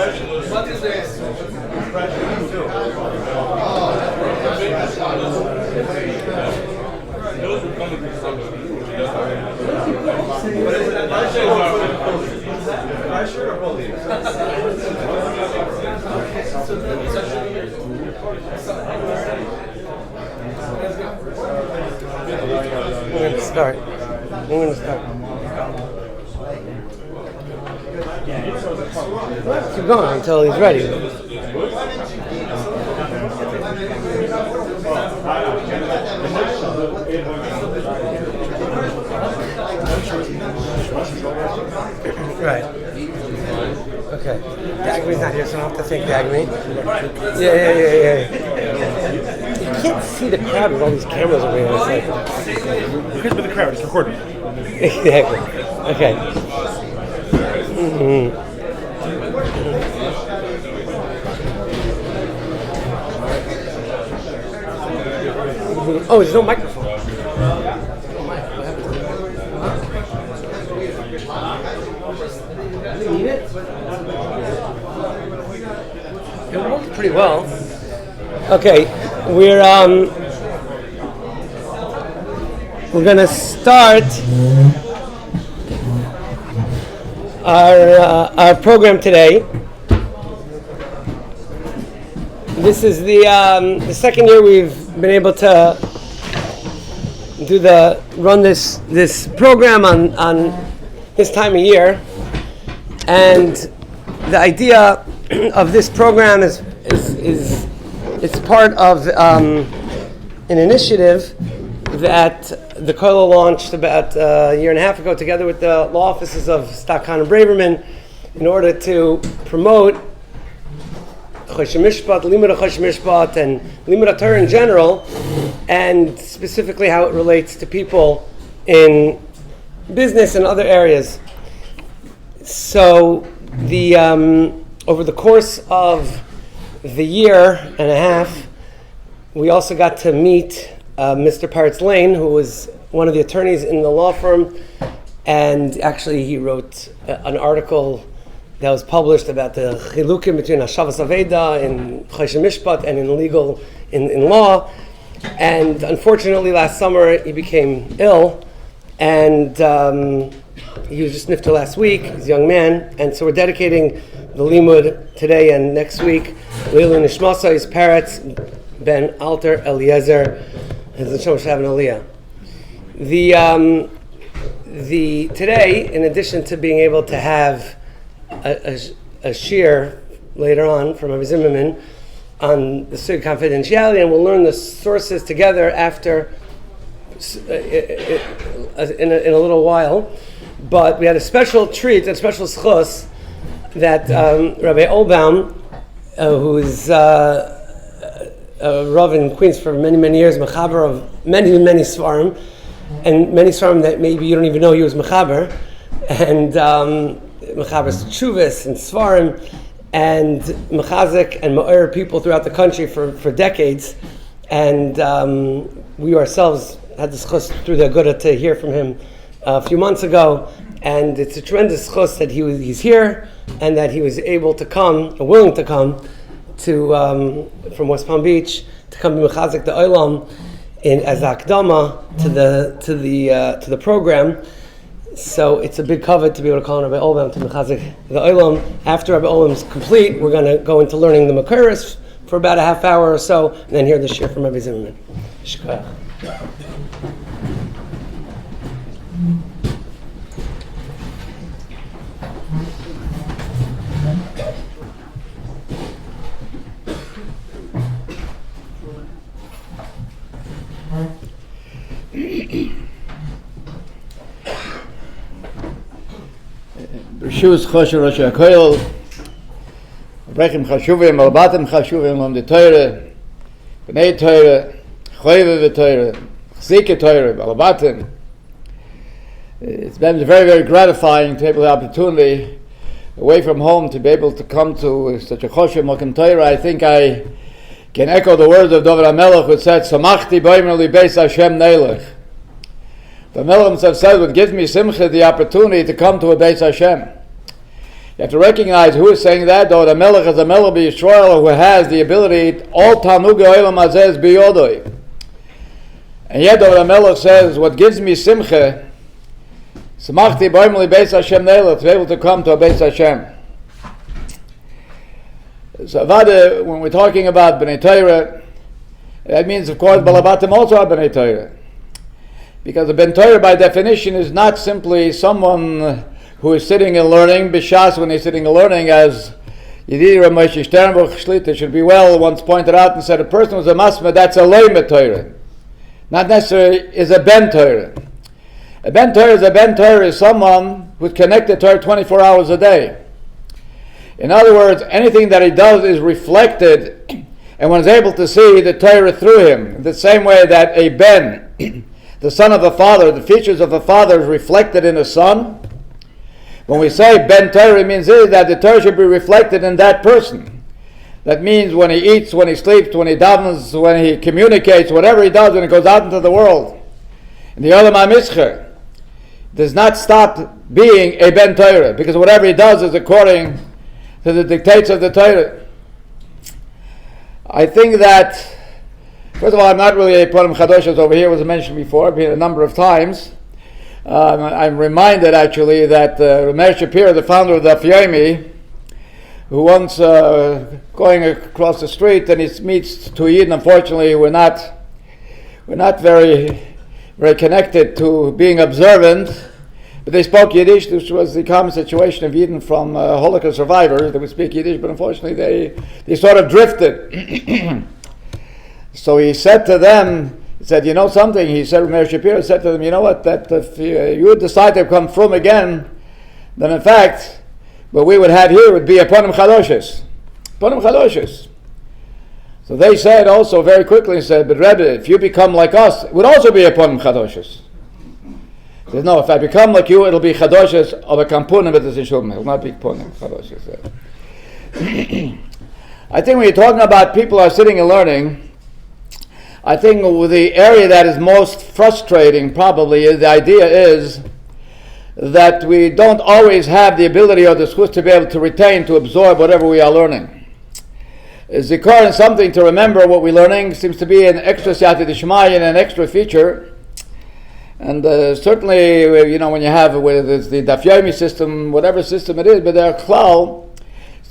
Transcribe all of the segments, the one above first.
What is this? We're going to start. Let's keep going until he's ready. Right. Okay. Dagme's not here, so I don't have to thank Dagme. Yeah. You can't see the crowd with all these cameras over here. It's like... You could be the crowd, it's recorded. Exactly. Okay. Mm-hmm. Oh, there's no microphone. Do you need it? It works pretty well. Okay, we're gonna start our program today. This is the second year we've been able to run this program on this time of year, and the idea of this program is it's part of an initiative that the Kollel launched about a year and a half ago, together with the law offices of Stockton and Braverman, in order to promote Choshen Mishpat, Limud Choshen Mishpat, and Limud Torah in general, and specifically how it relates to people in business and other areas. So over the course of the year and a half, we also got to meet Mr. Paretz Lane, who was one of the attorneys in the law firm, and actually he wrote an article that was published about the chilukim between Hashavas Aveda in Choshen Mishpat and in law. And unfortunately, last summer he became ill, and he was just nifter last week. He's a young man, and so we're dedicating the limud today and next week. Leilu Nishmasa is Paretz ben Alter Eliezer. His neshama should have an aliyah. The today, in addition to being able to have a shir later on from Rabbi Zimmerman on the Sugya confidentiality, and we'll learn the sources together after in a little while. But we had a special treat, a special schos that Rabbi Oelbaum, who is a Rav in Queens for many years, mechaber of many svarim, and many svarim that maybe you don't even know he was mechaber, and mechaber's tshuvas and svarim, and mechazik and ma'or people throughout the country for decades, and we ourselves had the schos through the Aguda to hear from him a few months ago, and it's a tremendous schos that he's here and that he was able to come, or willing to come to from West Palm Beach to come to mechazik the Oelbaum as akdama to the program. So it's a big covet to be able to call on Rabbi Oelbaum to mechazik the Oelbaum. After Rabbi Oelbaum's complete, we're going to go into learning the Makoros for about a half hour or so, and then hear the shir from Rabbi Zimmerman. Shkoyach. Rishus Choshen Rosh HaKollel, Brekim Chashuvim, Albatim Chashuvim, Om the Torah, Bnei Torah, Choyve v'Torah, Chzike Torah, Albatim. It's been very, very gratifying to have the opportunity away from home to be able to come to such a Choshen Mokim Torah. I think I can echo the words of David HaMelech, who said, Samachti boimel li beis Hashem neilech. The Melchim have said, what gives me simcha, the opportunity to come to a Beis Hashem. You have to recognize who is saying that. Though the Melech is a Melech b'Yisrael who has the ability, all Tanuga Olam Hazeh biyodoi. And yet, though the Melech says, what gives me simcha, Samachti Boimli Beis Hashem Neila, to be able to come to a Beis Hashem. So, when we're talking about B'nai Torah, that means, of course, Balabatim also are B'nai Torah. Because a Ben Torah, by definition, is not simply someone who is sitting and learning, B'shas, when he's sitting and learning, as Yedidi Rav Moshe Sternbuch Shlita should be well once pointed out and said, a person who's a Masma, that's a Leima Torah. Not necessarily is a Ben Torah. A Ben Torah is someone who's connected to Torah 24 hours a day. In other words, anything that he does is reflected, and one is able to see the Torah through him. In the same way that a Ben, the son of the father, the features of the father is reflected in the son. When we say Ben Torah, it means that the Torah should be reflected in that person. That means when he eats, when he sleeps, when he davens, when he communicates, whatever he does, when he goes out into the world. In the Olam HaMischa, does not stop being a Ben Torah, because whatever he does is according to the dictates of the Torah. I think that, first of all, I'm not really a Ponim Chadoshes over here, was mentioned before, a number of times. I'm reminded actually that Rameir Shapiro, the founder of the Daf Yomi, who once going across the street and he meets two Yidden, unfortunately we're not very connected to being observant, but they spoke Yiddish, which was the common situation of Yidden from Holocaust survivors. They would speak Yiddish, but unfortunately they sort of drifted. So he said to them, he said, you know something? He said, Rameir Shapiro said to them, you know what, that if you decide to come from again, then in fact, what we would have here would be a Ponim Chadoshes. Ponim Chadoshes. So they said also very quickly, said, but Rebbe, if you become like us, it would also be a Ponim Chadoshes. He said, no, if I become like you, it'll be Chadoshes of a Kampunim, but it will not be Ponim Chadoshes. I think when you're talking about people who are sitting and learning, I think the area that is most frustrating probably is the idea is that we don't always have the ability or the schus to be able to retain, to absorb whatever we are learning. Zikar and something to remember what we're learning seems to be an extra siyata d'shmaya and an extra feature. And certainly, you know, when you have, whether it's the Daf Yomi system, whatever system it is, but there are klal,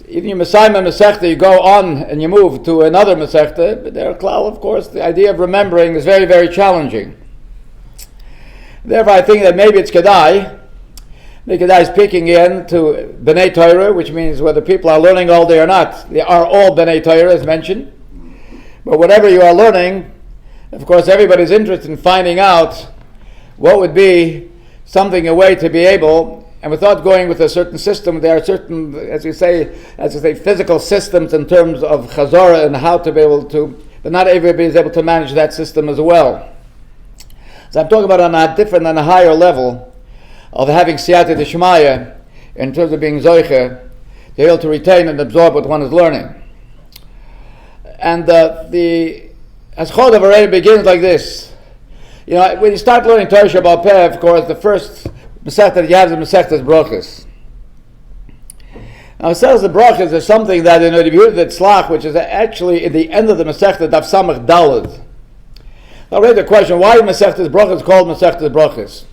even your Masayim Masechta, you go on and you move to another Masechta, but there are klal, of course, the idea of remembering is very, very challenging. Therefore, I think that maybe it's Kedai. The Kedai is peeking in to B'nai Torah, which means whether people are learning all day or not, they are all B'nai Torah, as mentioned. But whatever you are learning, of course, everybody's interested in finding out what would be something, a way to be able, and without going with a certain system, there are certain, as you say, physical systems in terms of Chazorah and how to be able to, but not everybody is able to manage that system as well. So I'm talking about on a different and a higher level of having siyata d'shmaya in terms of being zoiche, to be able to retain and absorb what one is learning. And the Aschodav already begins like this. You know, when you start learning Torah Shabbat Peh, of course, the first Masechta that you have is Masechta's Brachas. Now, Masechta's Brachas is something that in the Yehuda Tzlach, which is actually in the end of the Masechta, Daf Samach Daled. I'll raise the question, why Masechta's Brachas called Masechta's Brachas?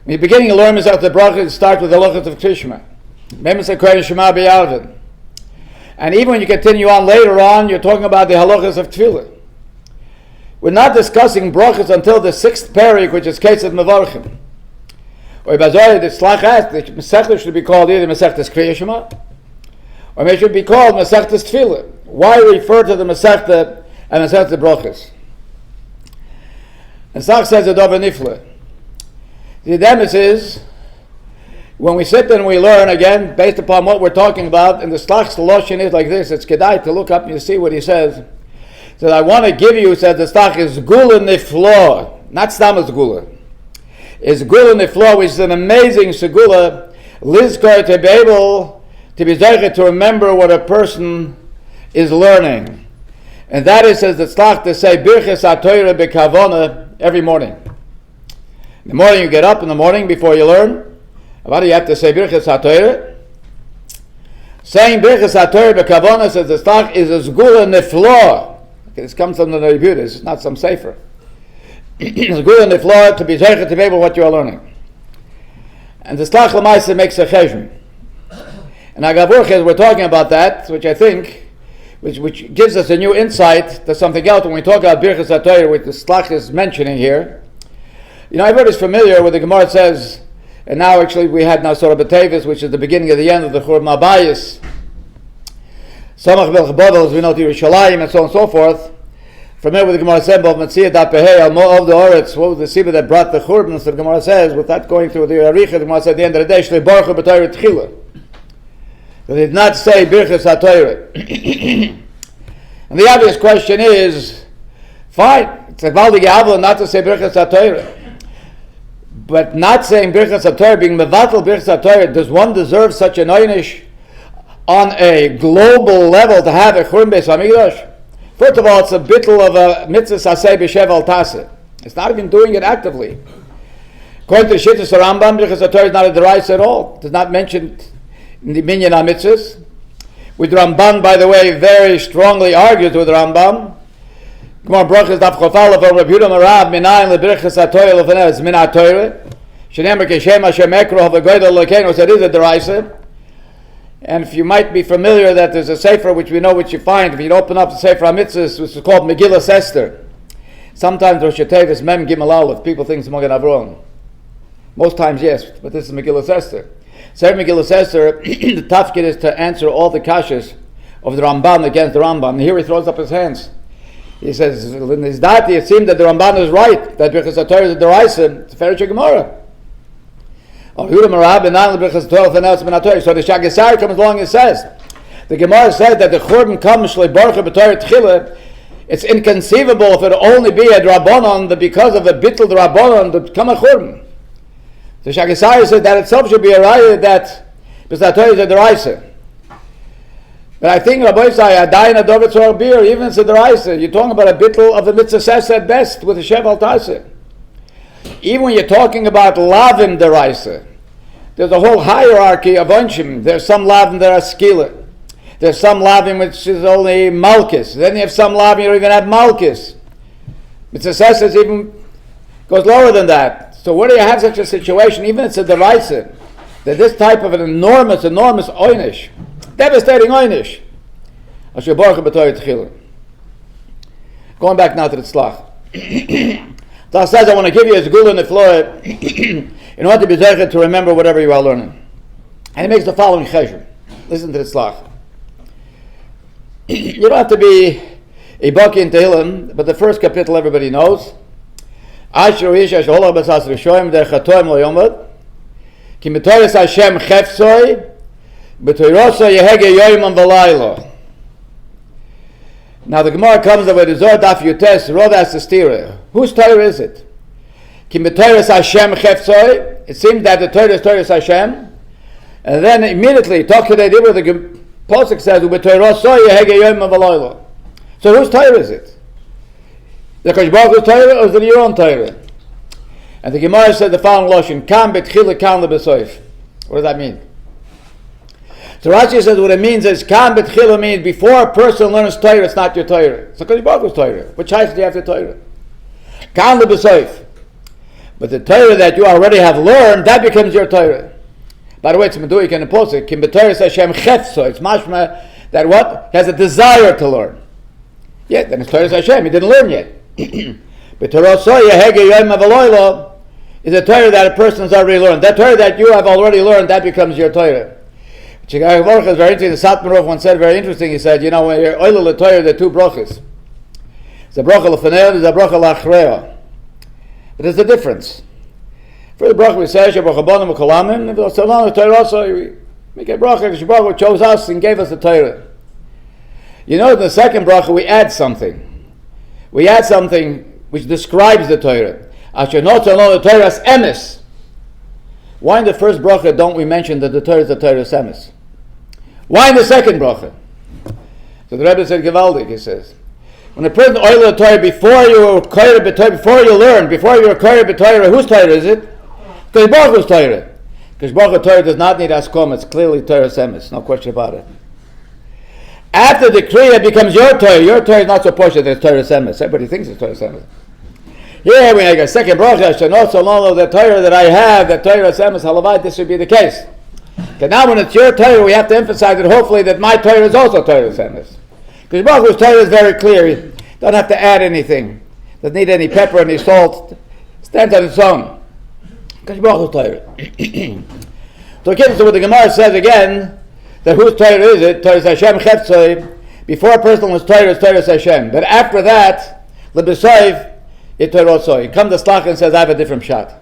When you're beginning to learn Masechta's Brachas, start with the halachas of Tishma. And even when you continue on later on, you're talking about the halachas of Tefillah. We're not discussing brachas until the 6th parak, which is Kesed Mevarchim. Or Bazoi, the Tzlach asked, the Masechta should be called either Masechta's Kriya Shema, or it should be called Masechta's Tefillah. Why refer to the Masechta and Masechta's brachas? And Tzlach says a Dover Nifla. The demis is, when we sit and we learn, again, based upon what we're talking about, and the Tzlach's Loshin is like this, it's Kedai to look up and you see what he says. He says, I want to give you, says the Tzlach, is Gula Niflo, not Stamas Gula. Is Gula Niflo, which is an amazing Segula, Lizkar, to be able to be zeicher to remember what a person is learning. And that is, says the Tzlach, to say Birches HaTorah B'Kavona every morning. In the morning you get up in the morning before you learn. What do you have to say? Birchas HaTorah. saying Birchas HaTorah b'kavonas as the Shlach is a Sgula Niflo. Okay, this comes from the Rebbe, this is not some sefer. Sgula Niflo, to be zeichet to be able what you are learning. And the Shlach L'maisa makes a cheshbon. And Agavuch, we're talking about that, which I think, which gives us a new insight to something else when we talk about Birchas HaTorah, which the Shlach is mentioning here. You know, everybody's familiar with the Gemara says, and now actually we had now Sorah B'Tevis, which is the beginning of the end of the Churban Abayis. Samach Bel Chabodel, as we know, to Yerushalayim, and so on and so forth. Familiar with the Gemara said, Bov Metzia Dat Behei Al Mo of the Oretz, what was the Sibah that brought the Churban? So the Gemara says, without going through the Aricha, the Gemara said at the end of the day, Shlei Baruch Hu B'Torah Tchila. They did not say Birchas HaTorah. And the obvious question is, fine, it's a Valdige Avla not to say Birchas HaTorah. But not saying Birchas HaTorah, being Mevatel Birchas HaTorah, does one deserve such an oynish on a global level to have a Churban Beis HaMikdash? First of all, it's a bittul of a mitzvah saseh b'shev al taseh. It's not even doing it actively. According to the Shittas Rambam, Birchas HaTorah is not a deraisa at all. It is not mentioned in the Minyan HaMitzvahs. With Ramban, by the way, very strongly argues with Rambam. Gemara Brachas Daf Chofal of Rabbi Yehuda Marav Minayin LeBirchas HaTorah Lefanez Min HaTorah Shenemar Keshem Hashem Ekro HaVagoydel Lekenu. So it is a deraisa. And if you might be familiar that there's a sefer which we know which you find if you open up the Sefer HaMitzvahs, which is called Megillas Esther. Sometimes Rosh Hashanah Mem Gimel Aleph. People think it's Magen Avraham. Most times yes, but this is Megillas Esther. Sefer Megillas Esther, the tafkid is to answer all the kashas of the Ramban against the Rambam. And here he throws up his hands. He says, in his dati, it seemed that the Ramban is right, that Birchas HaTorah is a deraisa. It's a Ferich Gemara. So the Shagasari comes along and says, the Gemara said that the Churban comes Shlei Baruch Hu B'Torah Tchila. It's inconceivable if it only be a Drabonon that because of a bittul Drabonon to become a Churban. The Shagasari said that itself should be a raya that Birchas HaTorah is a deraisa. But I think Rabbi say Adayin Adovet Tzor Bir, even it's a deraisa. You're talking about a bittul of the mitzvah ses at best with a shev al taseh. Even when you're talking about lavim deraisa, there's a whole hierarchy of onshim. There's some lavim that are skila. There's some lavim which is only malchus. Then you have some lavim you don't even have malchus. Mitzvah ses even goes lower than that. So where do you have such a situation? Even it's a deraisa that this type of an enormous oynish, devastating oynish. Asher Baruch Hu B'Torah Tchila. Going back now to the Tzlach. Tzlach says, I want to give you a Zgula Nifloeh in order to be zeichet to remember whatever you are learning. And he makes the following cheshbon. Listen to the Tzlach. You don't have to be a baki in Tehillim, but the first kapitel everybody knows. Asher ish asher holach b'sas rishoyim der chatoim lo yomad ki mitoris Hashem chefzoi b'toiroso yehege yoyim v'laylo. Now the Gemara comes over the Zohar Daf Yutes, Rod as the stira. Whose Torah is it? Ki mitoris Hashem chefzoi. It seems that the Torah is Torah Hashem, and then immediately talk to the Dibur, the Pasuk says b'toiroso yehege yoyim v'laylo. So whose Torah is it? The Kosh Baruch Hu's Torah or is it your own Torah? And the Gemara said the following lashon: Kam betchila kam lebesoif. What does that mean? So Rashi says what it means is Kam betchila means before a person learns Torah, it's not your Torah. It's the Kosh Baruch Hu's Torah. What choice do you have to Torah? Kam lebesoif. But the Torah that you already have learned, that becomes your Torah. By the way, it's meduik in the posuk. Kim b'Torah Hashem chefso. It's mashma that what? He has a desire to learn. Yeah, then it's Torah Hashem. He didn't learn yet. But Torah is a Torah that a person has already learned. That Torah that you have already learned, that becomes your Torah. Which is very interesting. The Satmarov once said very interesting. He said, you know, when you're oil the Torah, there are two brachas. There's a bracha l'fanei, there's a bracha l'achreya. But there's a difference. For the bracha we say, Shabracha bonim v'kolamim, and the Torah also, we make a bracha, because Shabracha chose us and gave us the Torah. You know, in the second bracha we add something. We add something which describes the Torah. Asher not alone the Torah's emes. Why in the first bracha don't we mention that the Torah is the Torah's emes? Why in the second bracha? So the Rebbe said Gevaldik, he says, when a person oil the Torah before you learn, before you're Torah b'Torah, whose Torah is it? Because Baruch Hu's Torah. Because Baruch Hu Torah does not need Askom. It's clearly Torah Semes. No question about it. After the Kriya becomes your Torah is not so posh that it's Torah Semes. Everybody thinks it's Torah Semes. Here we make a second bracha. I should know so long of the Torah that I have, that Torah Semes Halavai, this should be the case. Okay, now when it's your Torah, we have to emphasize that hopefully that my Torah is also Torah Semes. Because Baruch Hu's Torah is very clear. You don't have to add anything. Doesn't need any pepper, any salt. Stands on its own. Because Baruch Hu's Torah. So what the Gemara says again, that whose Torah is it? Torah Hashem Chetzoi. Before a person was Torah, it's Torah Hashem. But after that, L'B'Soiv, it Torah Osoi. He comes to Slach and says, I have a different shot.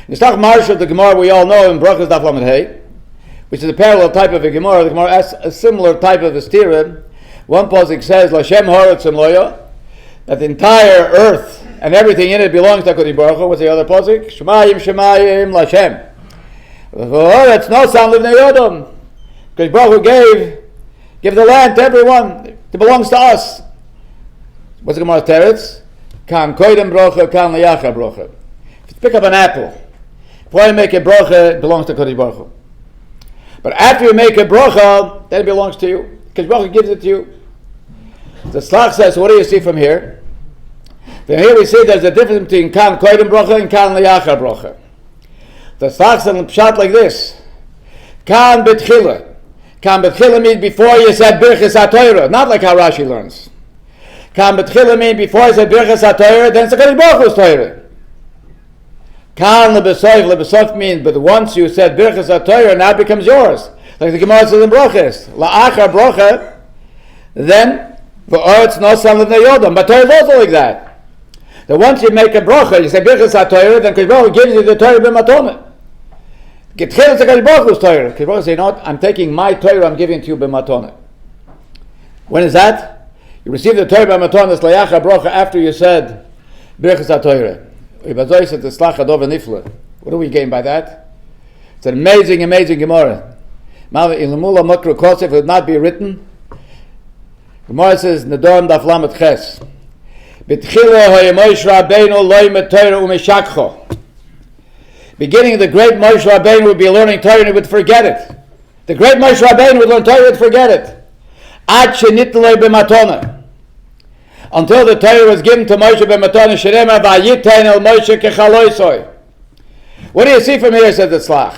The Slach Marsh of the Gemara we all know in Brachas Daf Lamed Hey, which is a parallel type of a Gemara. The Gemara has a similar type of a stira. One pasuk says, L'Shem Horetz and Loya, that the entire earth and everything in it belongs to HaKadosh Baruch Hu. What's the other pasuk? Shemayim Shemayim L'Shem. It's no sound of Yodom. Because Baruch Hu give the land to everyone. It belongs to us. What's the Gemara's teretz? Kan koidem brocha, kan liyacha brocha. If you pick up an apple, before you make a brocha, it belongs to Kodesh Baruch Hu. But after you make a brocha, then it belongs to you. Because Baruch Hu gives it to you. The Slach says, what do you see from here? Then here we see there's a difference between kan koidem brocha and kan liyacha brocha. The Slach says pshat like this. Kan betchila. Kan betchila means before you said birchas HaTorah. Not like how Rashi learns. Kan betchila means before you said birchas HaTorah, then it's HaKadosh Baruch Hu's Torah. Kan lebesoif means, but once you said birchas HaTorah, now it becomes yours. Like the Gemara says in Brochas. La'achar brocha, then v'oretz nosan l'vnei Yodam. But Torah is also like that. That once you make a brocha, you say birchas HaTorah, then HaKadosh Baruch Hu gives you the Torah b'matonah. Getchil is HaKadosh Baruch Hu's Torah. HaKadosh Baruch Hu say, no, I'm taking my Torah, I'm giving to you b'matonah. When is that? You receive the Torah b'matonah, it's layacha brocha, after you said birchas HaTorah. What do we gain by that? It's an amazing, amazing Gemara. If it would not be written, Gemara says, Nedom daf lamet ches. Beginning of the great Moshe Rabbeinu would be learning Torah and he would forget it. The great Moshe Rabbeinu would learn Torah and would forget it. Ad shenitlei b'matona. Until the Torah was given to Moshe b'matona, shenema v'ayitein el Moshe kechaloisoi. What do you see from here, says the Slach?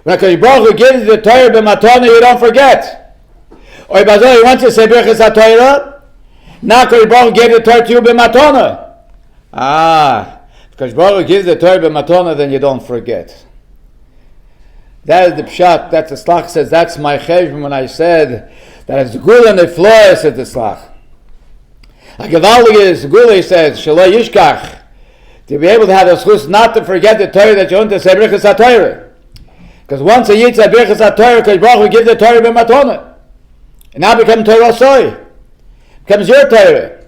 When HaKadosh Baruch Hu gives the Torah b'matona, you don't forget. Or once you say birchas HaTorah, now HaKadosh Baruch Hu gave the Torah to you b'matona. Because Baruch Hu gives the Torah b'matona, then you don't forget. That is the pshat. That's the Slach says. That's my cheshbon when I said that it's gula nefloah, said the Slach. A gevaldig is gula, says shaloi yishkach, to be able to have the schus not to forget the Torah that you want to say birchas HaTorah. Because once a yid says birchas HaTorah, because Baruch Hu gives the Torah b'matona, and now becomes Torah soy, becomes your Torah.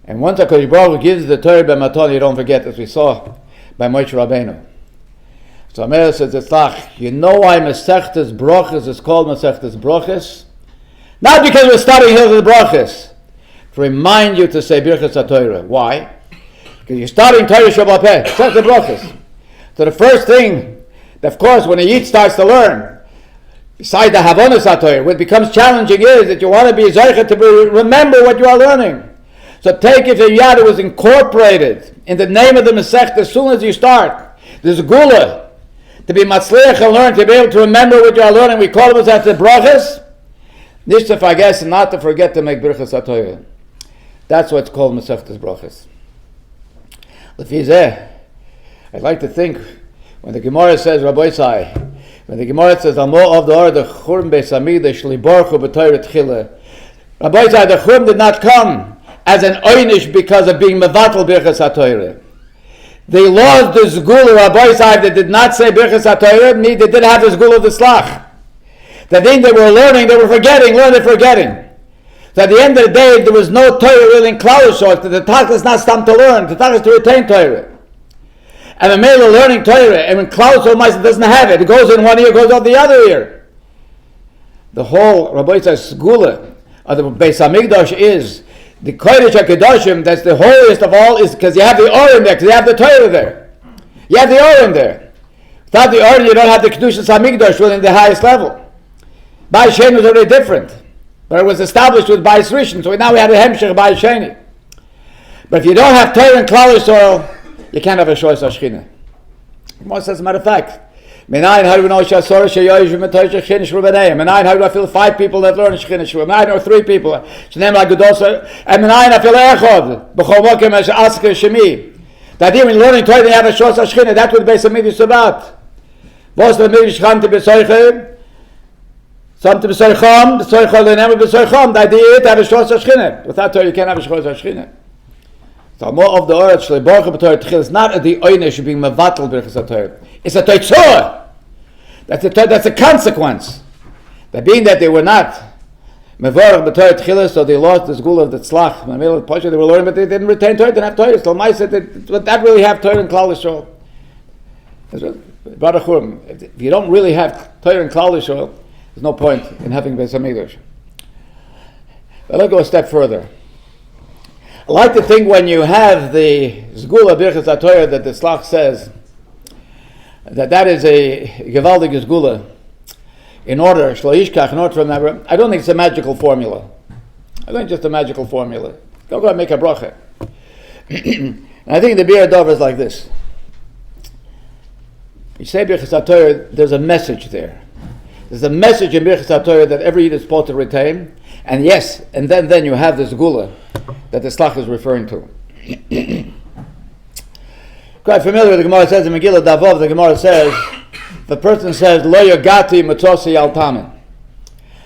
And once HaKadosh Baruch Hu gives the Torah b'matona, you don't forget, as we saw by Moshe Rabbeinu. So Amir says, you know why Masechtas Brochas is called Masechtas Brochas? Not because we're studying Hilchos Brochas, to remind you to say Birchas HaTorah. Why? Because you're studying Torah Shabbat Peh, Masechtas Brochas. So the first thing, of course, when a Yid starts to learn, besides the Havonas HaTorah, what becomes challenging is that you want to be Zeicha to remember what you are learning. So take if a Yad was incorporated in the name of the Masechta as soon as you start. There's a gula. To be matzliach and learn, to be able to remember what you are learning. We call them as the brachas. Nishta fages, and not to forget to make birchas HaTorah. That's what's called Masechtas Brachas. Lefizeh, I'd like to think, when the Gemara says, Rabbi Sai, when the Gemara says, Amo of the order, the Churm Beis Hamikdash, Liborchu b'Torah Tchila. Rabbi Sai, the Churm did not come as an oynish because of being mevatel birchas HaTorah. They lost the zgul of Rabbi Sahib that did not say birchas HaTorah, they didn't have the zgul of the slach. The thing they were learning, they were forgetting, forgetting. So at the end of the day, there was no Torah really in Klal Yisrael. The Tach is not time to learn, the Tach is to retain Torah. And the male learning Torah, and when Klal Yisrael doesn't have it, it goes in one ear, goes out the other ear. The whole Rabbi Sahib's zgula of the Beis Hamikdash is the Kodesh HaKadoshim, that's the holiest of all, is because you have the Orim there, because you have the Torah there. You have the Orim there. Without the order, you don't have the Kedushas HaMikdash within the highest level. Bayis Sheni was already different, but it was established with Bayis Rishon, so now we had a Hemshech Bayis Sheni. But if you don't have Torah and Klal Yisrael, you can't have a Shoyes HaShechina. Gemara says, as a matter of fact, Menayin, how do we know Shasora Sheyoyish V'Metoy Shechina Shru B'nei? Menayin, how do I feel 5 people that learn Shechina Shru? Menayin, or 3 people? Shneim Lagudosa, and Menayin, I feel Echod, B'chol Mokem Esh Asker Shemi. The idea when learning Torah, they have a Shoyes HaShechina, that's what the Beis HaMikdash is about. Was the Mikdash Chante B'Soiche, some to B'Soicham, B'Soichol L'Nem B'Soicham. The idea is to have a Shoyes HaShechina. Without Torah, you can't have a Shoyes HaShechina. So more of the Oretz Shlei Baruch B'Torah Tchil is not at the Oynish being Mevatel B'Chas HaTorah. It's a Toitzor. That's a consequence. That being that they were not Mevorach B'Torah Tchil, so they lost the school of the Tzlach. In the middle of the Pasha, they were learning, but they didn't retain Torah, they didn't have Torah. So Mai said, but that really have Torah and Klal Yisrael. Brother Churim, if you don't really have Torah and Klal Yisrael, there's no point in having Beis HaMikdash. But let's go a step further. I like to think when you have the Zgula Birchas HaTorah that the Tzlach says, that is a Gevaldig Zgula, in order, Shlo Yishkach, in order to remember. I don't think it's a magical formula. I think it's just a magical formula. Go and make a bracha. And I think the Bir Dov is like this. You say Birchas HaTorah, there's a message there. There's a message in Birchas HaTorah that every Yid is supposed to retain. And yes, and then you have this Gula that the Tzlach is referring to. Quite familiar with the Gemara says in Megillah Davov, the Gemara says, the person says, Lo Yagati Matosi Al Tamin.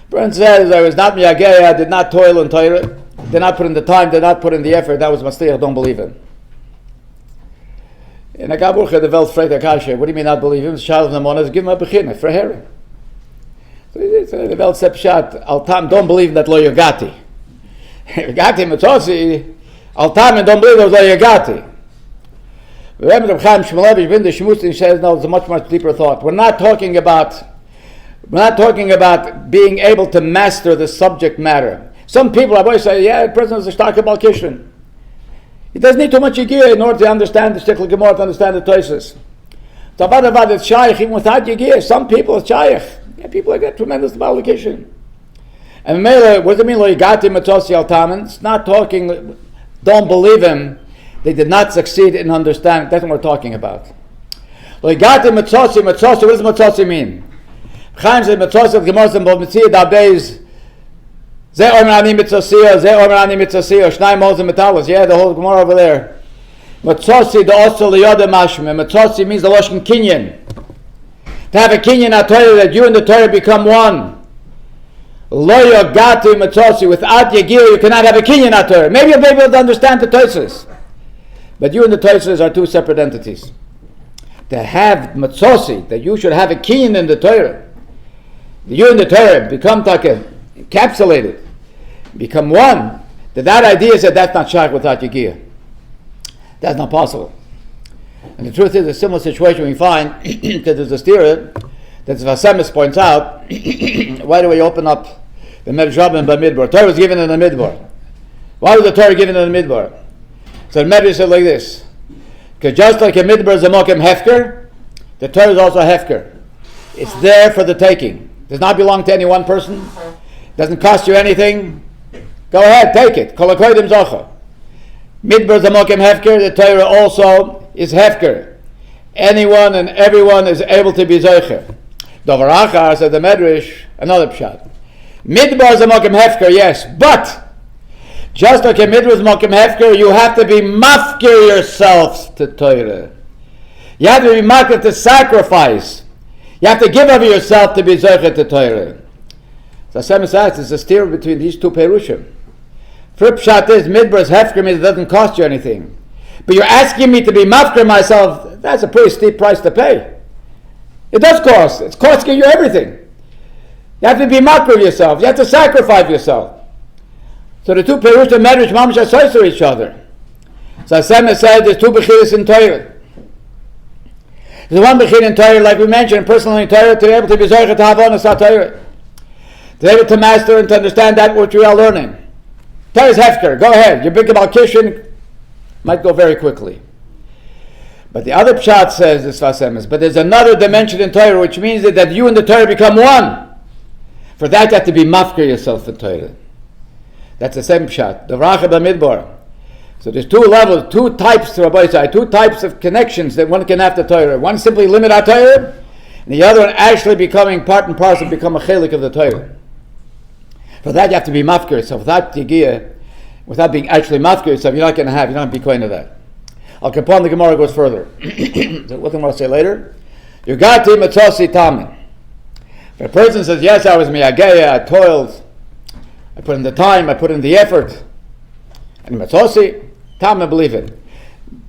The person says, I was not Miyageh, I did not toil in Torah, did not put in the time, did not put in the effort, that was Masliach, don't believe him. In a Gaburcha, the Welt fragt Akasha, what do you mean not believe him? Shal of the Monas, give him a Bechina, for herring. So the Welt said, Pshat, Al Tam, don't believe that Lo Yagati. Yagati Matosi, Al Tamin, don't believe that was Lo Yagati. The Rebbe of Chaim Shmulevich bin the Shmusin says, no, it's a much deeper thought. We're not talking about being able to master the subject matter. Some people have always say, yeah, the person is a stark about Kishin. He doesn't need too much Yigiyah in order to understand the Shtikl Gemara, to understand the Tosis. So about it's Shaykh, even without Yigiyah, some people are Shaykh. Yeah, people get tremendous about Kishin. And Mela, what does it mean, Lo Yigati Matosi Al Tamin? It's not talking, don't believe him. They did not succeed in understanding. That's what we're talking about. Lo Yigati Matosi, what does Matosi mean? Chaim said Matosi, the Gemara said, Bo Mitziyah Dabeis, Ze Omer Ani Mitzosiyah, Ze Omer Ani Mitzosiyah, Shnai Moshe Metalos. Yeah, the whole Gemara over there. Matosi, the Osel Liyoda Mashme. Matosi means the Lashon Kinyan. To have a Kinyan, I tell you that you and the Torah become one. Lo Yagati Matosi, without Yagil, you cannot have a Kinyan Torah. Maybe you'll be able to understand the Tosis. But you and the Tosis are two separate entities. To have Matzosi, that you should have a Kinyan in the Torah, you and the Torah become encapsulated, become one, that idea is that that's not Shaykh without Yagiyah. That's not possible. And the truth is, a similar situation we find that there's a stira that Vasemis points out. Why do we open up the Medrash Rabbim by Midbar? Torah was given in the Midbar. Why was the Torah given in the Midbar? So the Medrash said like this: because just like a Midbar is a Mokem Hefker, the Torah is also a Hefker. It's there for the taking. It does not belong to any one person. It doesn't cost you anything. Go ahead, take it. Kol hakoydim zocha. Midbar is a Mokem Hefker. The Torah also is Hefker. Anyone and everyone is able to be Zocher. Dover Achar, said the Medrash, another pshat. Midbar is a Mokem Hefker, yes, but just like a Midbar is a Mokem Hefker, you have to be mafkir yourselves to Torah. You have to be mafkir to sacrifice. You have to give of yourself to be Zocher to Torah. So Hashem says there's a steer between these two Perushim. First pshat is Midbar is Hefker means it doesn't cost you anything. But you're asking me to be mafkir myself, that's a pretty steep price to pay. It does cost. It's costing you everything. You have to be mafkir yourself. You have to sacrifice yourself. So the two Perushim Medrash Mamash associate each other. So Hashem said there's two Bechiras in Torah. There's one Bechir in Torah, like we mentioned, personally in Torah, to be able to be Zocher to have honest Torah. To be able to master and to understand that which we are learning. Torah is Hefker. Go ahead. You're big about Kishin. Might go very quickly. But the other pshat says this Vasemis, but there's another dimension in Torah, which means that you and the Torah become one. For that you have to be mafkir yourself in Torah. That's the same pshat. The Racha B'Midbar. So there's two levels, two types to Rabbi Say, two types of connections that one can have to Torah. One simply limit our Torah, and the other one actually becoming part and parcel, become a chelik of the Torah. For that you have to be mafkir yourself. Without yigiyah, without being actually mafkir yourself, you're not going to be kohen of that. Al Kapon, the Gemara goes further. So what do I want to say later? Yugati Matzosi Tamin. If a person says, yes, I was miyageya, I toiled, I put in the time, I put in the effort, and Matzosi, Tamin, believe it.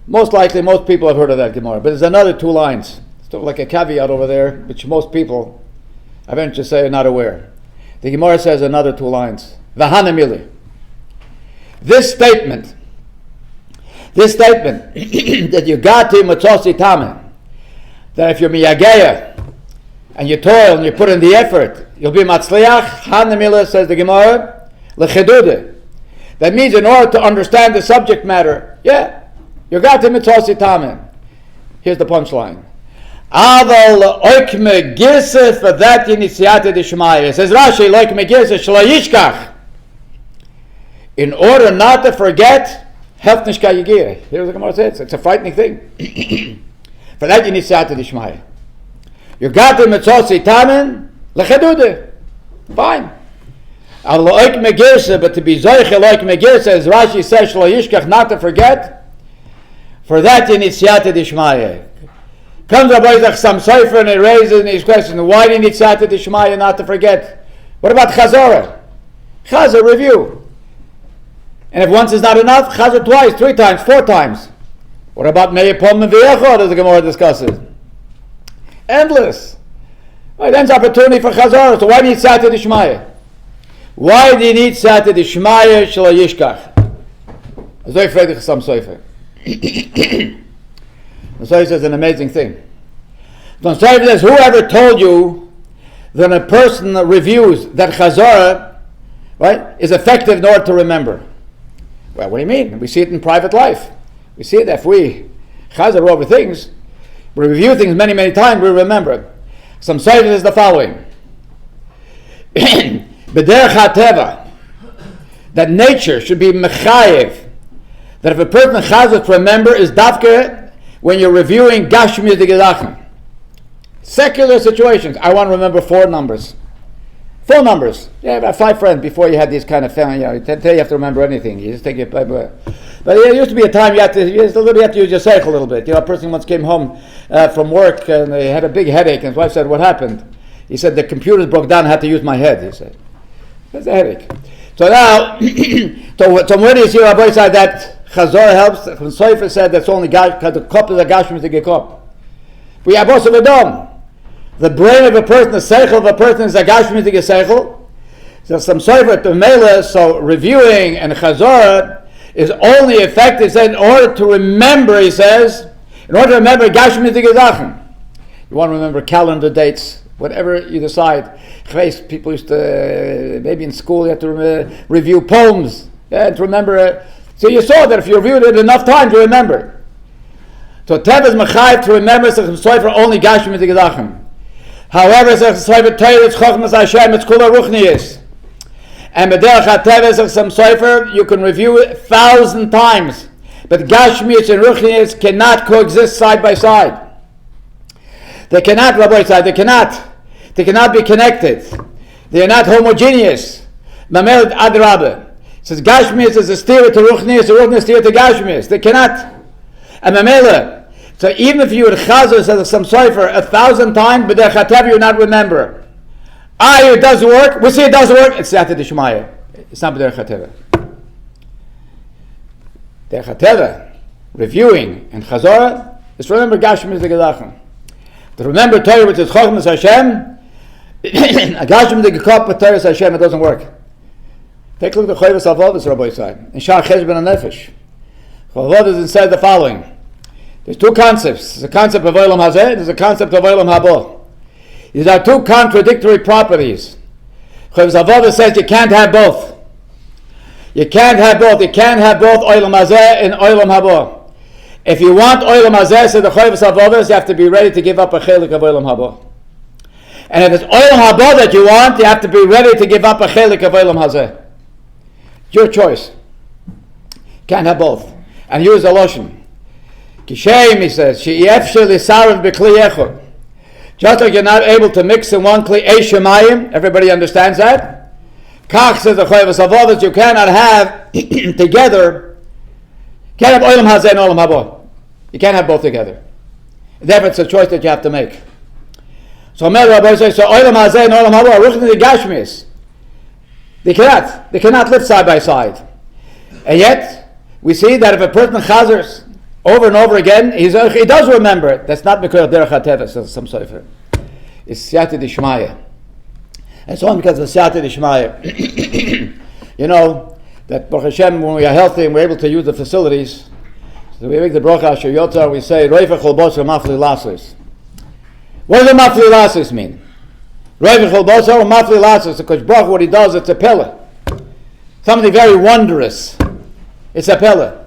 Most likely, most people have heard of that Gemara. But there's another two lines. It's sort of like a caveat over there, which most people, I venture to say, are not aware. The Gemara says another two lines. Vahanamili. This statement that you got to Matzosi Tamin, that if you're miyageya and you toil and you put in the effort, you'll be matzliach. Hanamila, says the Gemara, lechedude. That means in order to understand the subject matter, you got to Matzosi Tamin. Here's the punchline. Aval oikme girse for that initiate d'shmaya. Says Rashi, oikme girse shlo yishkach. In order not to forget, Here's what the Gemara says. It's a frightening thing. For that you need siyata d'shmaya. You got the Matzosi Tamin lechedude. Fine. But to be zoiche like megirsa, as Rashi says, shlo yishkach, not to forget. For that you need siyata d'shmaya. Comes Rabbi Sam Sofer and he raises in his question, why do you need siyata d'shmaya not to forget? What about chazorah? Chazor, review. And if once is not enough, chazor twice, 3 times, 4 times. What about meyepom and v'yechod, as the Gemara discusses? Endless. Right, ends opportunity for chazor. So why do you need siyata d'shmaya? Why do you need siyata d'shmaya shelo yishkach? Azoi Friedrich Sam Sofer. The Sofer says an amazing thing. The Sofer says, whoever told you that a person reviews that chazor, right, is effective in order to remember? Well, what do you mean? We see it in private life. We see it if we chazor over things, we review things many, many times, we remember. Some Sofer is the following. B'derech hateva, that nature should be mechayev, that if a person chazor to remember is dafke when you're reviewing gashmi de gedachim. Secular situations. I want to remember 4 numbers. 4 numbers. Yeah, about 5 friends before you had these kind of family. Today you have to remember anything. You just take it. But there used to be a time you have to use your seichel a little bit. A person once came home from work and they had a big headache, and his wife said, "What happened?" He said, "The computers broke down. I had to use my head." He said, "That's a headache." So now, so where do you see Rabbi said that chazor helps? When Sofer said that's only because the cup is a gashmi to get cup. We have also the dom. The brain of a person, the seichel of a person is a gashmi to get seichel. So some Sofer to mele, so reviewing and chazor is only effective, said, in order to remember, he says, in order to remember gashmi to get zachem. You want to remember calendar dates, whatever you decide. People used to, maybe in school, you have to review poems, to remember. So you saw that if you reviewed it enough times, you remember. So Tev is mechayev to remember Sofer only gashmi to get zachem. However, Sofer Torah is chochmas Hashem, it's kula ruchnius. And b'derech hateva some Sofer you can review it 1,000 times, but gashmius and ruchnius cannot coexist side by side. They cannot, Rabbi said, they cannot be connected. They are not homogeneous. Mamel adrabe. It says gashmius is a steer to ruchnius, the ruchnius steer to gashmius. They cannot. And mamela. So even if you would chazor says some Sofer 1,000 times, but b'derech hateva you not remember. It doesn't work. We see it doesn't work. It's siyata d'shmaya. It's not b'derech hateva. Derech hateva, reviewing and chazorah, is remember gashmi de gedachim. To remember Torah, which is chochmas Hashem, a gashmi de gekop with Torah Hashem, it doesn't work. Take a look at the Chayvus Avodas, Rabbi said, in Shar Cheshbon HaNefesh. Avodas said the following. There's 2 concepts. There's a concept of Oelbaum hazeh, there's a concept of Oelbaum haba. These are 2 contradictory properties. Chayvus Avodas says you can't have both. You can't have both. You can't have both Oelbaum hazeh and Oelbaum haba. If you want Olam Hazeh, so the Choyvus Avodas, you have to be ready to give up a chelik of Olam Haba. And if it's Olam Haba that you want, you have to be ready to give up a chelik of Olam Hazeh. Your choice. Can't have both. And use the Lashon. Kishem, he says, she'yefshel isarav b'kli echad. Just like you're not able to mix in one kli shemayim, everybody understands that? Kach says the Choyvus Avodas, you cannot have together, can't have Olam Hazeh and Olam Haba. You can't have both together. Therefore, it's a choice that you have to make. So Rabbi says, so Olam Hazeh and Olam Haba are ruchni the Gashmis. They cannot live side by side. And yet, we see that if a person chazers over and over again, he does remember. That's not Mikor Derech HaTeva, says some Sefer. It's Siyata Dishmaya. And so on because of Siyata Dishmaya. You know, that Baruch Hashem, when we are healthy and we're able to use the facilities, so we make the Bracha Asher Yotzar, we say, Reifach Chol Bosar Mafli Lasos. What does the Mafli Lasos mean? Reifach Chol Bosar Mafli Lasos, because Baruch, what he does, it's a pillar. Something very wondrous. It's a pillar.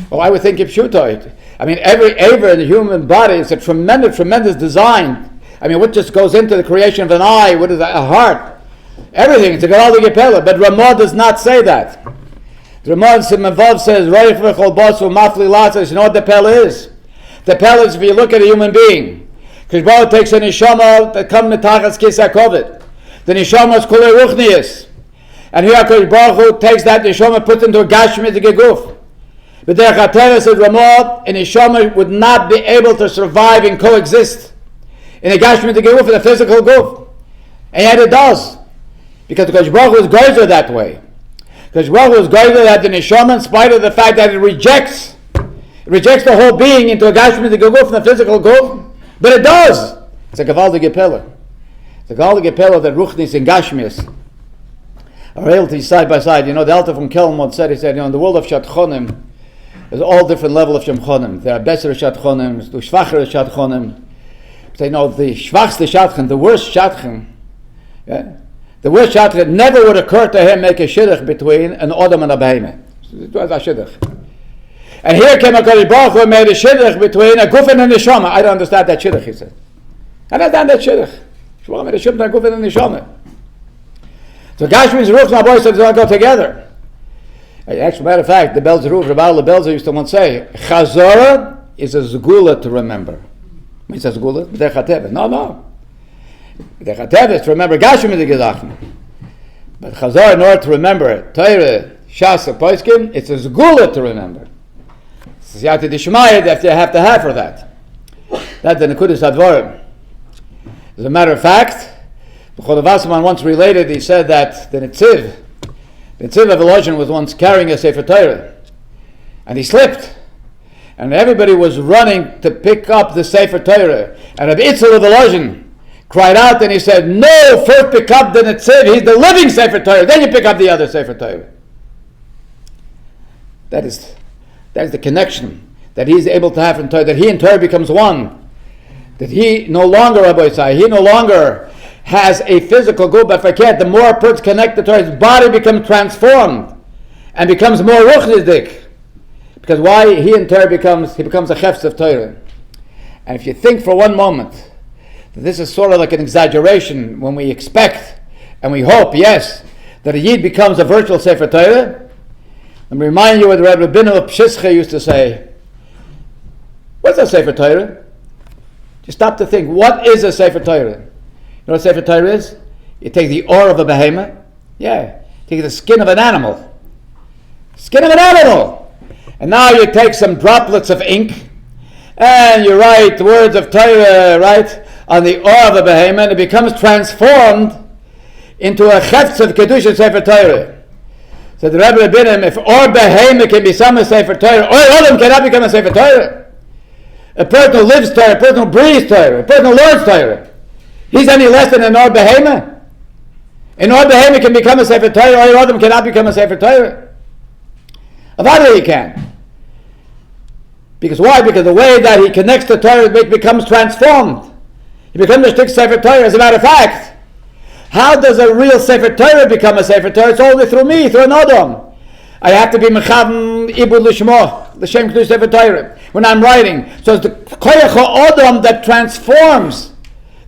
Well, I would think Pshuto. I mean, every aver in the human body is a tremendous, tremendous design. I mean, what just goes into the creation of an eye? What is that? A heart? Everything. It's a Gadol Pella. But Ramah does not say that. The Ramah in Simon Vav says, you know what the Pella is? The Pella is if you look at a human being. Because Baruch takes a neshama that comes mitachas kisah kovet. The neshama is Kollel ruchnius. And here Baruch Hu takes that neshama, puts into a gashmi to geguf. But the Chatera said Ramah, a neshama would not be able to survive and coexist in a gashmi to geguf, in a physical guf. And yet it does. Because Baruch Hu is geyser that way. Because Baruch Hu is geyser that the neshama, in spite of the fact that it rejects the whole being into a gashmi to geguf, in a physical guf. But it does. It's a gavaldige pillar. It's a gavaldige pillar that ruchnis and gashmis are able to be side by side. You know, the Alter from Kelm once said, he said, you know, in the world of Shatchonim, there's all different level of Shemchonim. There are better Shatchonim, there's schwacher Shatchonim. They know the schwachste Shatchon, the worst Shatchon, yeah? The worst Shatchon, never would occur to him make a shidduch between an Odom and a Behemah. It was a shidduch. And here came a Kodesh Baruch Hu and made a shidduch between a guf and a neshama. I don't understand that shidduch, he said. I don't understand that shidduch. Shmuel made a shidduch between a guf and a neshama. So Gashmi's Ruch and Aboy said they don't go together. Actually, matter of fact, the Belzer Ruch, Rabbi Belzer used to once say, Chazorah is a zgula to remember. He says zgula, B'derech HaTeva. No. B'derech HaTeva is to remember Gashmi the Gedachten. But Chazorah, in order to remember Torah, Shas, Poiskim, it's a zgula to remember. Siyata Dishmaya that you have to have for that. That's the Nekudas Advarim. As a matter of fact, the Chodev Wasserman once related, he said that the Netziv of Elojin was once carrying a Sefer Torah, and he slipped, and everybody was running to pick up the Sefer Torah, and Rabbi Itzel of Elojin cried out and he said, no, first pick up the Netziv, he's the living Sefer Torah, then you pick up the other Sefer Torah. That is the connection that he's able to have in Torah, that he and Torah becomes one, that he no longer, Rabbi Isai, he no longer has a physical good, but forget, the more a person connected to his body becomes transformed and becomes more ruchnidik. Because why? He in Torah becomes a chefs of Torah. And if you think for one moment that this is sort of like an exaggeration when we expect and we hope, yes, that a Yid becomes a virtual Sefer Torah, let me remind you what the Rabbi of Pshischa used to say. What's a Sefer Torah? Just stop to think, what is a Sefer Torah? You know what Sefer Torah is? You take the ore of a behemoth. Yeah. Take the skin of an animal. Skin of an animal! And now you take some droplets of ink and you write the words of Torah, right, on the ore of a behemoth, and it becomes transformed into a chefts of Kedusha Sefer Torah. So the Rebbe Rabbinim, if or behemoth can become a Sefer Torah, or Oelbaum cannot become a Sefer Torah. A person who lives Torah, a person who breathes Torah, a person who learns Torah, he's any less than an or behemoth. An or behemoth can become a Sefer Torah, or Oelbaum cannot become a Sefer Torah. Avada he can. Because why? Because the way that he connects to Torah becomes transformed. He becomes a strict Sefer Torah. As a matter of fact, how does a real Sefer Torah become a Sefer Torah? It's only through me, through an Adam. I have to be Mechavim Ibud Lishmo, L'Shem Kedush Sefer Torah. when I'm writing. So it's the koyach ha'odam that transforms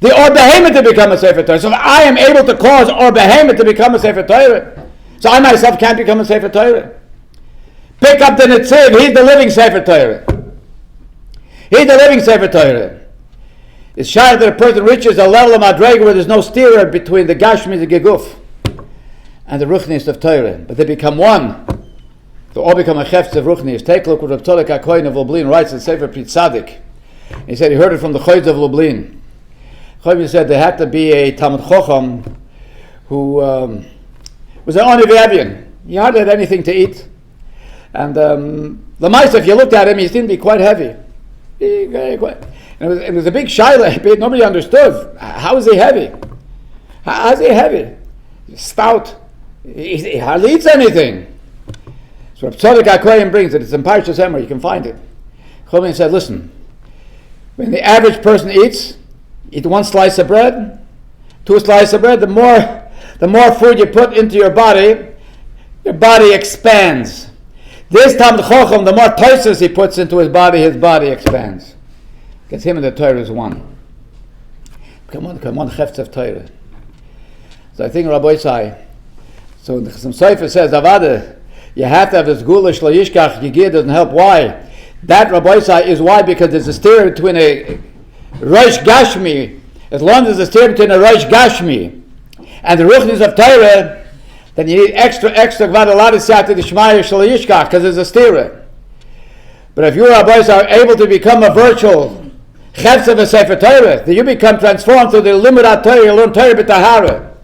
the or behemoth to become a Sefer Torah. So if I am able to cause or behemoth to become a Sefer Torah, so I myself can't become a Sefer Torah. Pick up the Netziv, he's the living Sefer Torah. He's the living Sefer Torah. It's shy that a person reaches a level of madrega where there's no steer between the Gashmi, the Geguf, and the Ruchnis of Torah. But they become one. They all become a Chefetz of Ruchnis. Take a look what Rav Tzadok HaKohen of Lublin writes in Sefer Pri Tzadik. He said he heard it from the Choyz of Lublin. Choyz said there had to be a Talmud Chacham who was an Oniv. He hardly had anything to eat. And the mice, if you looked at him, he seemed to be quite heavy. It was a big shaila. Nobody understood. How is he heavy? How is he heavy? He's stout. He hardly eats anything. So Rav Tzadok HaKohen brings it. It's in Parshas Emor. You can find it. Chomin said, listen, when the average person eats 1 slice of bread, 2 slices of bread, the more food you put into your body expands. This time the Chacham, the more toises he puts into his body expands. Because him and the Torah is one. Come on, Chefetz of Torah. So I think Rabbi Isai, so some Sefer says, Avada, you have to have this Gula Shlo Yishkach, Yigir doesn't help. Why? That Rabbi Isai is why, because there's a steer between a Rosh Gashmi, as long as there's a steer between a Rosh Gashmi and the Ruchnis of Torah, then you need extra Gvadalat Siyata Dishmaya Shlo Yishkach, because there's a steer. But if you Rabbis are able to become a virtual Chefetz of a Sefer Torah, then you become transformed through the Limud HaTorah, you learn Torah b'Tahara.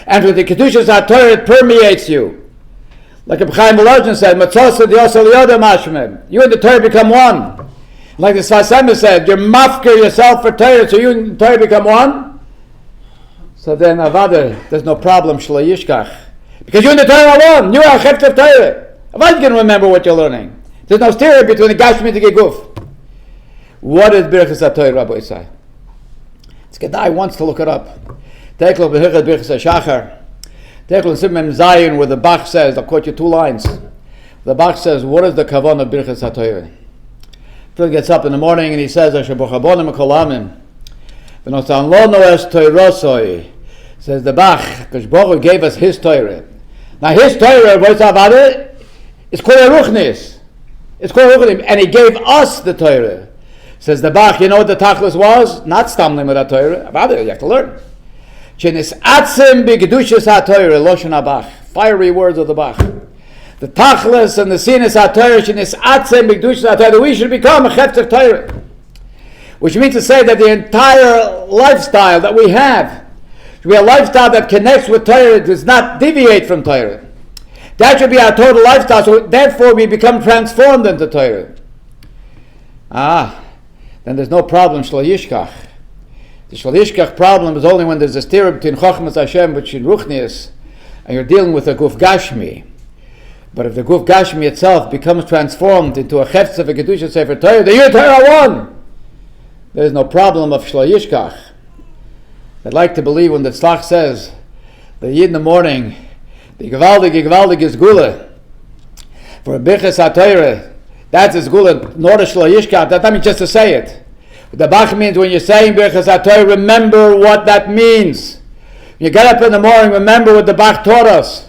And through the Kedushas HaTorah, it permeates you. Like Reb Chaim Volozhin said, Matzos Diosel Yoda Mashmeh. You and the Torah become one. Like the Sfas Emes said, you're mafker yourself for Torah, so you and the Torah become one. So then, Avada, there's no problem, Shlo Yishkach. Because you and the Torah are one. You are a Chefetz of Torah. Avada can remember what you're learning. There's no steer between the Gashmi and the Geguf. What is Birchas HaTorah, Rabbi Isai? It's Kedai wants to look it up. Take a look at Birchas HaShachar. Take a look at Simon Zion where the Bach says, I'll quote you 2 lines. The Bach says, what is the kavan of Birchas HaTorah? Phil gets up in the morning and he says, Asher Bochabonim Kolamim. V'nosan lo noes Toirosoi. Says the Bach, because Baruch gave us his Torah. Now his Torah, what's about it? It's Kollel Ruchnis. It's Kollel Ruchnis. And he gave us the Torah. Says the Bach, you know what the Tachlis was? Not Stam Limud HaTorah. About it, you have to learn. Chenis Atzim B'Kedushas HaTorah, Loshen HaBach. Fiery words of the Bach. The Tachlis and the Sinus HaTorah, Chenis Atzim B'Kedushas HaTorah, that we should become a Chefetz of Torah. Which means to say that the entire lifestyle that we have should be a lifestyle that connects with Torah, does not deviate from Torah. That should be our total lifestyle, so therefore we become transformed into Torah. Then there's no problem, Shlo Yishkach. The Shlo Yishkach problem is only when there's a steer between Chochmas Hashem, between Ruchnius, and you're dealing with a Guf Gashmi. But if the Guf Gashmi itself becomes transformed into a Chefetz of a Kedusha Sefer Torah, the Yud Torah one, there's no problem of Shlo Yishkach. I'd like to believe when the Tzlach says, the Yid in the morning, the Gevaldig is Gula, for a Birchas HaTorah, that's his Gula, nor Shlo Yishkach. That means just to say it. The Bach means when you're saying Birchas HaTorah, remember what that means. When you get up in the morning, remember what the Bach taught us.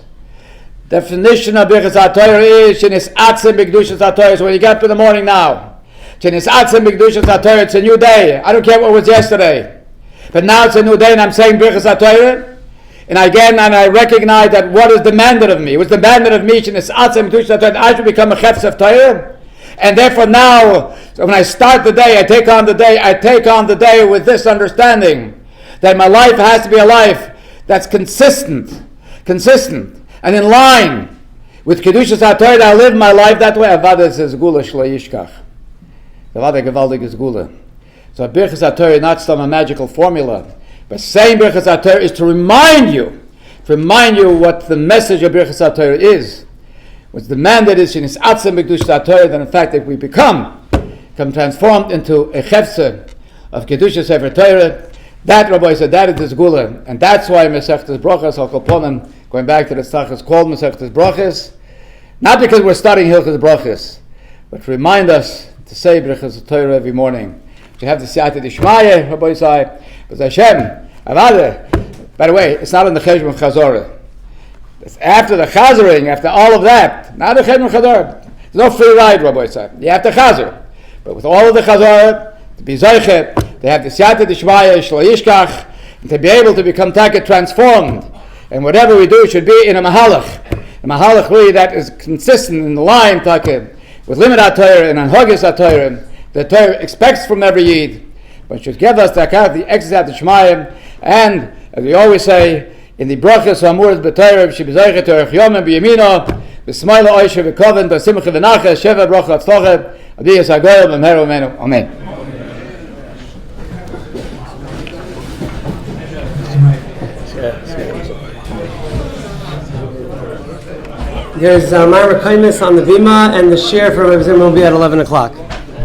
Definition of Birchas HaTorah is Shenis Atzim B'Kedushas HaTorah. So when you get up in the morning now, Shenis Atzim B'Kedushas HaTorah, it's a new day. I don't care what was yesterday. But now it's a new day and I'm saying Birchas HaTorah. And I recognize that what is demanded of me. It was demanded of me, Shenis Atzim B'Kedushas HaTorah, I should become a Chefetz of Torah. And therefore now, so when I start the day, I take on the day with this understanding that my life has to be a life that's consistent, and in line with Kedushas HaTorah. I live my life that way. Avada says Gula Shlo Yishkach. Avada Gevaldig is Gula. So Birchas HaTorah is not some magical formula, but saying Birchas HaTorah is to remind you what the message of Birchas HaTorah is. What's demanded is Shenis Atzim B'Kedushas HaTorah, that in fact if we become transformed into a Chefetz of Kedusha Sefer Torah, that Rabbi said, that is the Gula. And that's why Masechtas Brachos, Al Kolponim, going back to the Tzach, is called Masechtas Brachos, not because we're studying Hilchos Brachos, but to remind us to say Brachas Torah every morning. To have the Siyata Dishmaya, Rabbi Yisai, but Hashem, Avada. By the way, it's not in the Cheshbon Chazorah. It's after the Chazoring, after all of that, not the Cheshbon Chazorah. There's no free ride, Rabbi Yisai. You have to Chazor. But with all of the Chazorah, to be Zoichet, they have the Siyata Dishmaya, Shlo Yishkach, and to be able to become Taka transformed. And whatever we do should be in a Mahalach. A Mahalach really that is consistent in the line, Taka, with Limit HaTorah and Anhogis HaTorah. The Torah expects from every Yid, but should give us the exercise of Shemaim, and as we always say, in the brachas Hamuras b'Torah, Shibizaychet Torah Yomim b'Yamino, b'Smaila Oisha v'Koven, b'Simcha v'Nacha, Sheva bracha Tzlochet, Adiyas HaGoyel b'Mheru Menu. Amen. There's Myra Kindness on the Bima, and the share for Rabbi Zimmer will be at 11 o'clock.